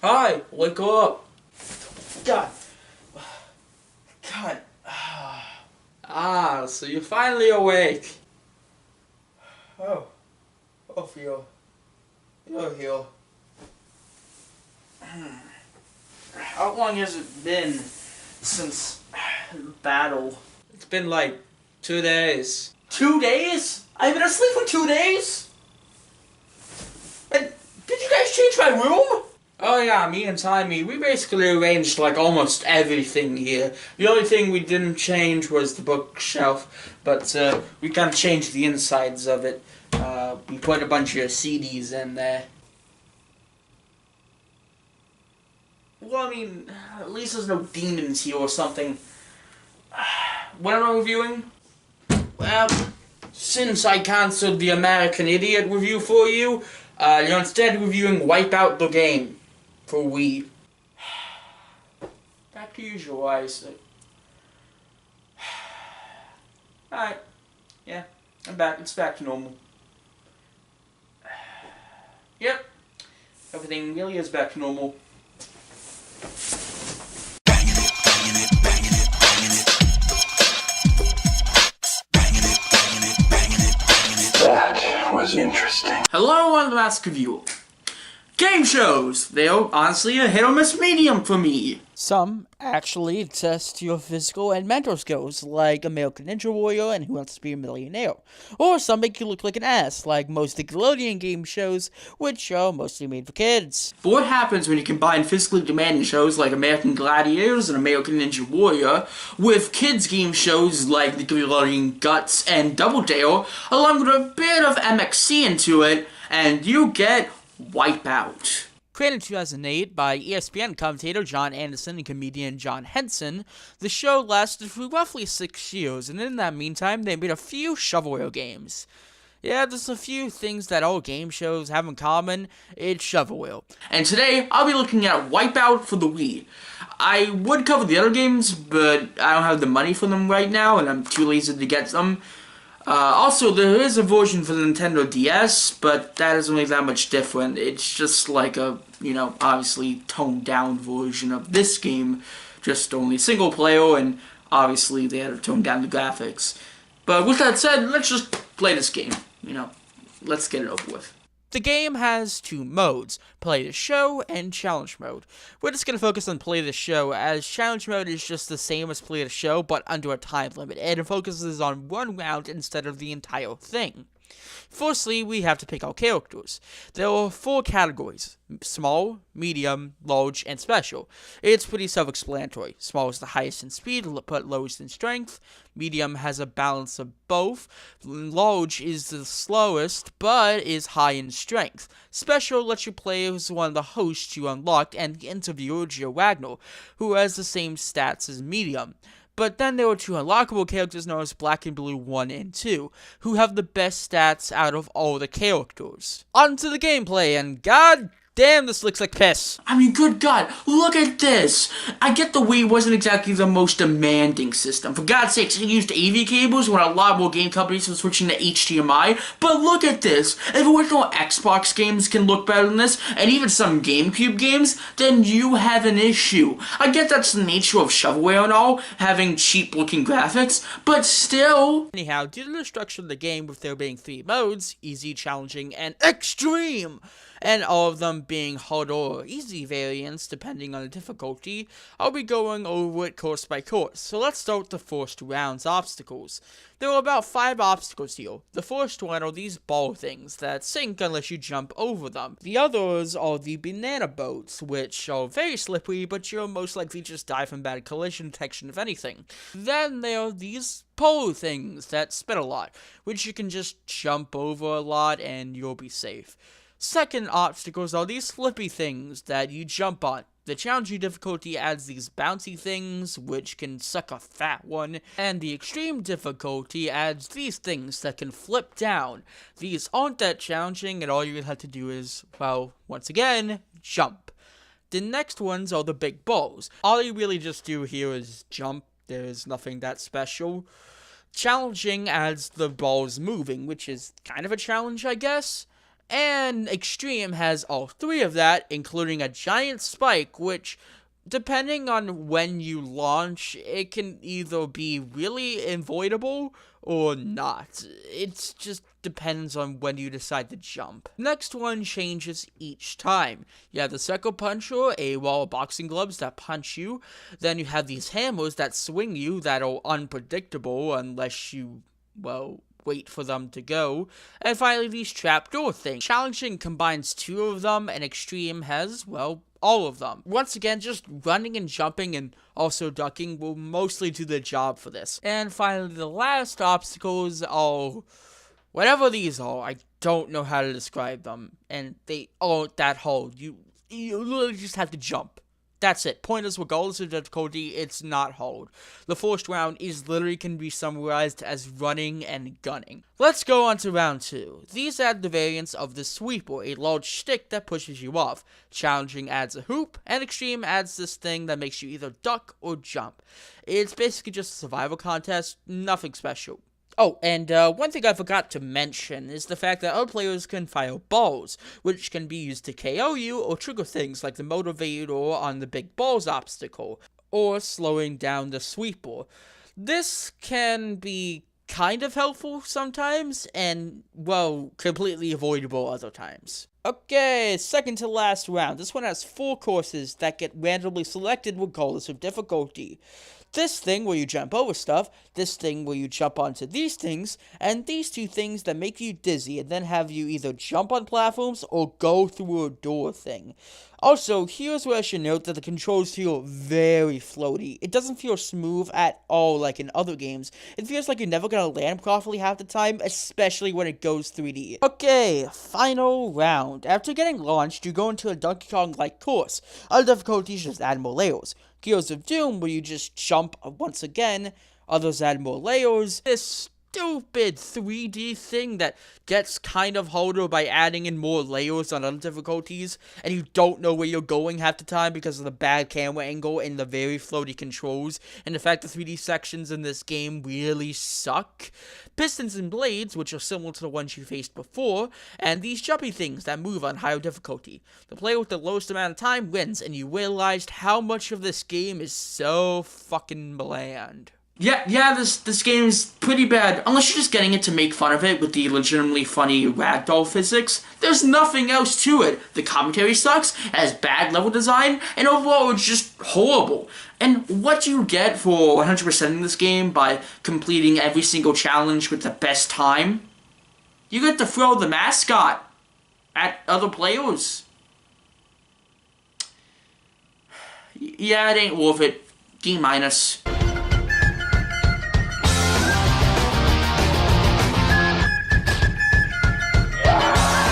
Hi, wake up. God. God. Ah, so you're finally awake. Oh. Oh, feel. Oh, heal. How long has it been since battle? It's been like 2 days. 2 days? I've been asleep for 2 days? And did you guys change my room? Oh yeah, me and Timmy, we basically arranged like almost everything here. The only thing we didn't change was the bookshelf, but we kind of changed the insides of it. We put a bunch of CDs in there. Well, I mean, at least there's no demons here or something. What am I reviewing? Well, since I cancelled the American Idiot review for you, you're instead reviewing Wipeout the game for Wii. Back to usual, I say. Alright. Yeah, I'm back. It's back to normal. Yep. Everything really is back to normal. That was interesting. Hello, I'm the Master Viewer. Game shows! They are honestly a hit or miss medium for me. Some actually test your physical and mental skills, like American Ninja Warrior and Who Wants to Be a Millionaire. Or some make you look like an ass, like most Nickelodeon game shows, which are mostly made for kids. But what happens when you combine physically demanding shows like American Gladiators and American Ninja Warrior with kids game shows like Nickelodeon Guts and Double Dare, along with a bit of MXC into it, and you get Wipeout. Created in 2008 by ESPN commentator John Anderson and comedian John Henson, the show lasted for roughly 6 years, and in that meantime, they made a few shovelware games. Yeah, there's a few things that all game shows have in common. It's shovelware. And today, I'll be looking at Wipeout for the Wii. I would cover the other games, but I don't have the money for them right now, and I'm too lazy to get them. Also, there is a version for the Nintendo DS, but that isn't really that much different. It's just like a, obviously toned down version of this game, just only single player, and obviously they had to tone down the graphics. But with that said, let's just play this game, let's get it over with. The game has two modes, Play the Show and Challenge Mode. We're just going to focus on Play the Show, as Challenge Mode is just the same as Play the Show, but under a time limit, and it focuses on one round instead of the entire thing. Firstly, we have to pick our characters. There are 4 categories: small, medium, large, and special. It's pretty self-explanatory. Small is the highest in speed, but lowest in strength. Medium has a balance of both. Large is the slowest, but is high in strength. Special lets you play as one of the hosts you unlocked, and the interviewer, Joe Wagner, who has the same stats as medium. But then there are 2 unlockable characters known as Black and Blue 1 and 2, who have the best stats out of all the characters. On to the gameplay, and god damn, this looks like piss. I mean, good God, look at this! I get the Wii wasn't exactly the most demanding system. For God's sakes, it used AV cables when a lot more game companies were switching to HDMI, but look at this! If original Xbox games can look better than this, and even some GameCube games, then you have an issue. I get that's the nature of shovelware and all, having cheap-looking graphics, but still... Anyhow, due to the structure of the game with there being 3 modes, easy, challenging, and extreme, and all of them being hard or easy variants depending on the difficulty, I'll be going over it course by course. So let's start with the first round's obstacles. There are about 5 obstacles here. The first one are these ball things that sink unless you jump over them. The others are the banana boats, which are very slippery, but you'll most likely just die from bad collision detection if anything. Then there are these pole things that spin a lot, which you can just jump over a lot and you'll be safe. Second obstacles are these flippy things that you jump on. The challenging difficulty adds these bouncy things, which can suck a fat one, and the extreme difficulty adds these things that can flip down. These aren't that challenging, and all you have to do is, well, once again, jump. The next ones are the big balls. All you really just do here is jump. There's nothing that special. Challenging adds the balls moving, which is kind of a challenge, I guess. And Extreme has all three of that, including a giant spike, which, depending on when you launch, it can either be really avoidable or not. It just depends on when you decide to jump. Next one changes each time. You have the Sucker Puncher, a wall of boxing gloves that punch you. Then you have these hammers that swing you that are unpredictable unless you, well, wait for them to go. And finally, these trapdoor things. Challenging combines two of them, and Extreme has, well, all of them. Once again, just running and jumping and also ducking will mostly do the job for this. And finally, the last obstacles are whatever these are. I don't know how to describe them, and they aren't that hard. You literally just have to jump. That's it. Pointless regardless of difficulty, it's not hard. The first round is literally can be summarized as running and gunning. Let's go on to round 2. These add the variants of the sweeper, a large stick that pushes you off. Challenging adds a hoop, and Extreme adds this thing that makes you either duck or jump. It's basically just a survival contest, nothing special. Oh, and one thing I forgot to mention is the fact that other players can fire balls, which can be used to KO you or trigger things like the motivator on the big balls obstacle, or slowing down the sweeper. This can be kind of helpful sometimes, and, well, completely avoidable other times. Okay, second to last round. This one has 4 courses that get randomly selected regardless of difficulty. This thing where you jump over stuff, this thing where you jump onto these things, and these 2 things that make you dizzy and then have you either jump on platforms or go through a door thing. Also, here's where I should note that the controls feel very floaty. It doesn't feel smooth at all like in other games. It feels like you're never gonna land properly half the time, especially when it goes 3D. Okay, final round. After getting launched, you go into a Donkey Kong-like course. Other difficulties just add more layers. Gears of Doom, where you just jump once again. Others add more layers. This stupid 3D thing that gets kind of harder by adding in more layers on other difficulties, and you don't know where you're going half the time because of the bad camera angle and the very floaty controls, and the fact the 3D sections in this game really suck. Pistons and blades, which are similar to the ones you faced before, and these jumpy things that move on higher difficulty. The player with the lowest amount of time wins, and you realized how much of this game is so fucking bland. Yeah, this game is pretty bad, unless you're just getting it to make fun of it with the legitimately funny ragdoll physics. There's nothing else to it. The commentary sucks, it has bad level design, and overall it's just horrible. And what do you get for 100%ing this game by completing every single challenge with the best time? You get to throw the mascot at other players. Yeah, it ain't worth it. D-.